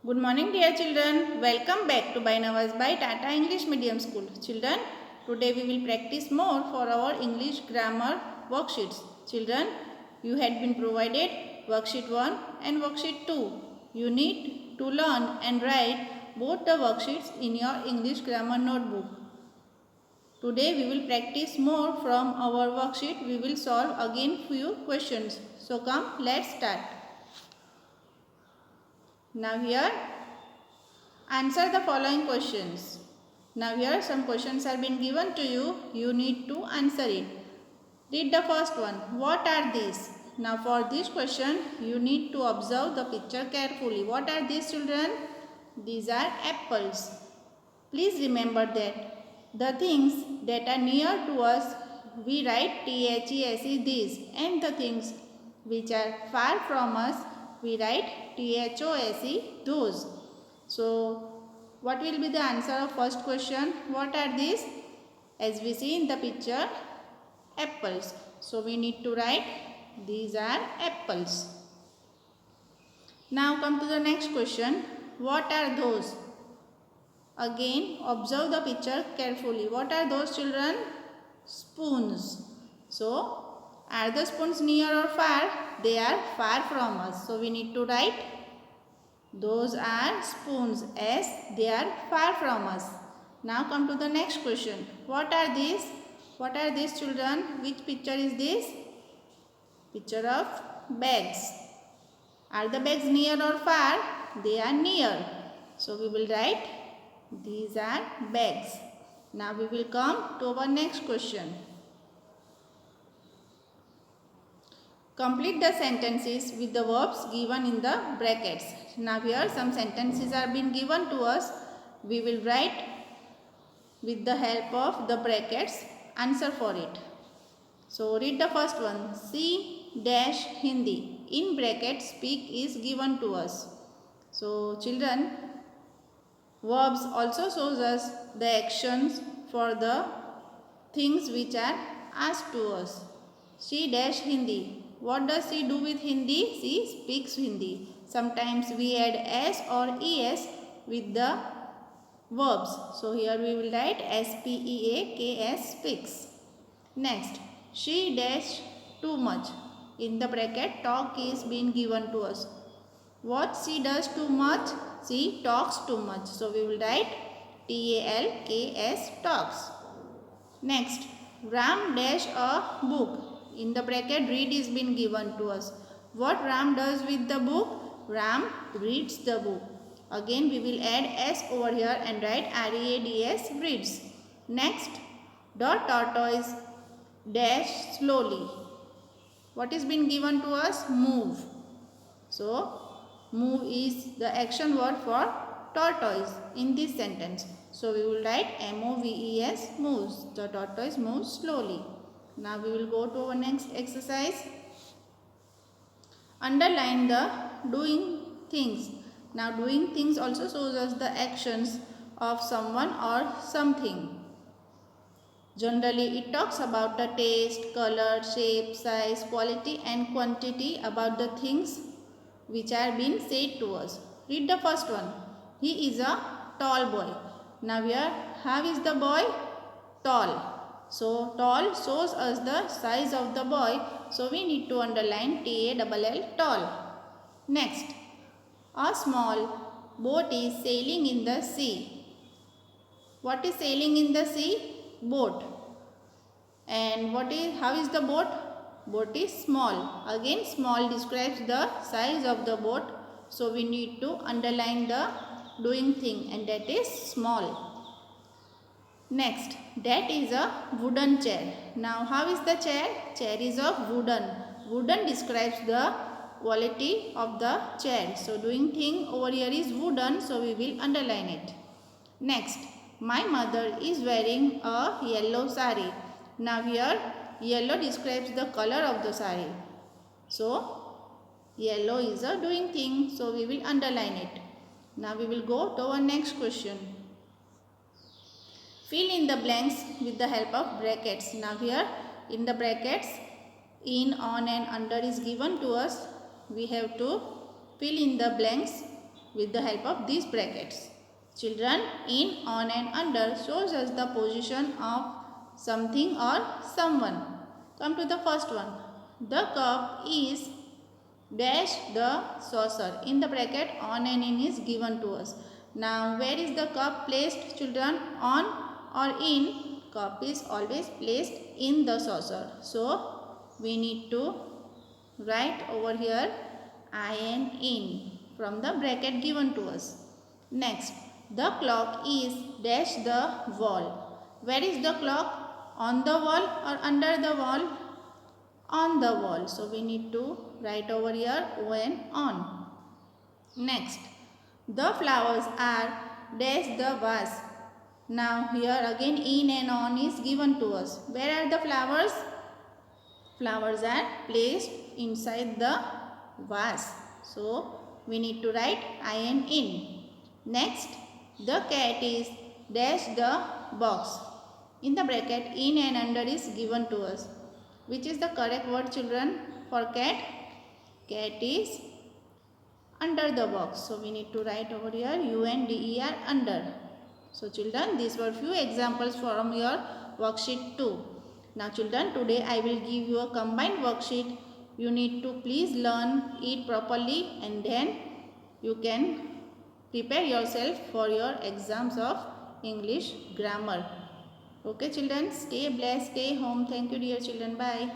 Good morning, dear children. Welcome back to Bainavas by Tata English Medium School. Children, today we will practice more for our English grammar worksheets. Children, you had been provided worksheet 1 and worksheet 2. You need to learn and write both the worksheets in your English grammar notebook. Today we will practice more from our worksheet. We will solve again few questions. So come, let's start. Now here, answer the following questions. Now here some questions are being given to you. You need to answer it. Read the first one. What are these? Now for this question, you need to observe the picture carefully. What are these, children? These are apples. Please remember that the things that are near to us, we write THESE these, and the things which are far from us, we write THOSE those. So, what will be the answer of first question? What are these? As we see in the picture, apples. So, we need to write these are apples. Now come to the next question. What are those? Again, observe the picture carefully. What are those, children? Spoons. So, are the spoons near or far? They are far from us. So, we need to write those are spoons as they are far from us. Now come to the next question. What are these? What are these, children? Which picture is this? Picture of bags. Are the bags near or far? They are near. So we will write these are bags. Now we will come to our next question. Complete the sentences with the verbs given in the brackets. Now here some sentences are being given to us. We will write with the help of the brackets answer for it. So read the first one. C dash Hindi. In brackets speak is given to us. So children, verbs also shows us the actions for the things which are asked to us. She dash Hindi. What does she do with Hindi? She speaks Hindi. Sometimes we add S or ES with the verbs. So here we will write SPEAKS speaks. Next, she dash too much. In the bracket, talk is being given to us. What she does too much? She talks too much. So we will write TALKS talks. Next, Ram dash a book. In the bracket, read is been given to us. What Ram does with the book? Ram reads the book. Again, we will add S over here and write READS reads. Next, the tortoise dash slowly. What is been given to us? Move. So, move is the action word for tortoise in this sentence. So, we will write MOVES moves. The tortoise moves slowly. Now we will go to our next exercise. Underline the doing things. Now doing things also shows us the actions of someone or something. Generally it talks about the taste, color, shape, size, quality and quantity about the things which are being said to us. Read the first one. He is a tall boy. Now here, how is the boy? Tall. So, tall shows us the size of the boy. So, we need to underline TALL tall. Next, a small boat is sailing in the sea. What is sailing in the sea? Boat. And how is the boat? Boat is small. Again, small describes the size of the boat. So, we need to underline the doing thing, and that is small. Next, that is a wooden chair. Now, how is the chair? Chair is of wooden. Wooden describes the quality of the chair. So, doing thing over here is wooden. So, we will underline it. Next, my mother is wearing a yellow sari. Now, here, yellow describes the color of the sari. So, yellow is a doing thing. So, we will underline it. Now, we will go to our next question. Fill in the blanks with the help of brackets. Now here in the brackets, in, on and under is given to us. We have to fill in the blanks with the help of these brackets. Children, in, on and under shows us the position of something or someone. Come to the first one. The cup is dash the saucer. In the bracket, on and in is given to us. Now, where is the cup placed, children? On or in? Cup is always placed in the saucer. So, we need to write over here in from the bracket given to us. Next, the clock is dash the wall. Where is the clock? On the wall or under the wall? On the wall. So we need to write over here on. Next, the flowers are dash the vase. Now here again in and on is given to us. Where are the flowers? Flowers are placed inside the vase. So we need to write in. Next, the cat is dash the box. In the bracket, in and under is given to us. Which is the correct word, children, for cat? Cat is under the box. So we need to write over here UNDER, under. So children, these were few examples from your worksheet 2. Now children, today I will give you a combined worksheet. You need to please learn it properly and then you can prepare yourself for your exams of English grammar. Okay children, stay blessed, stay home. Thank you dear children. Bye.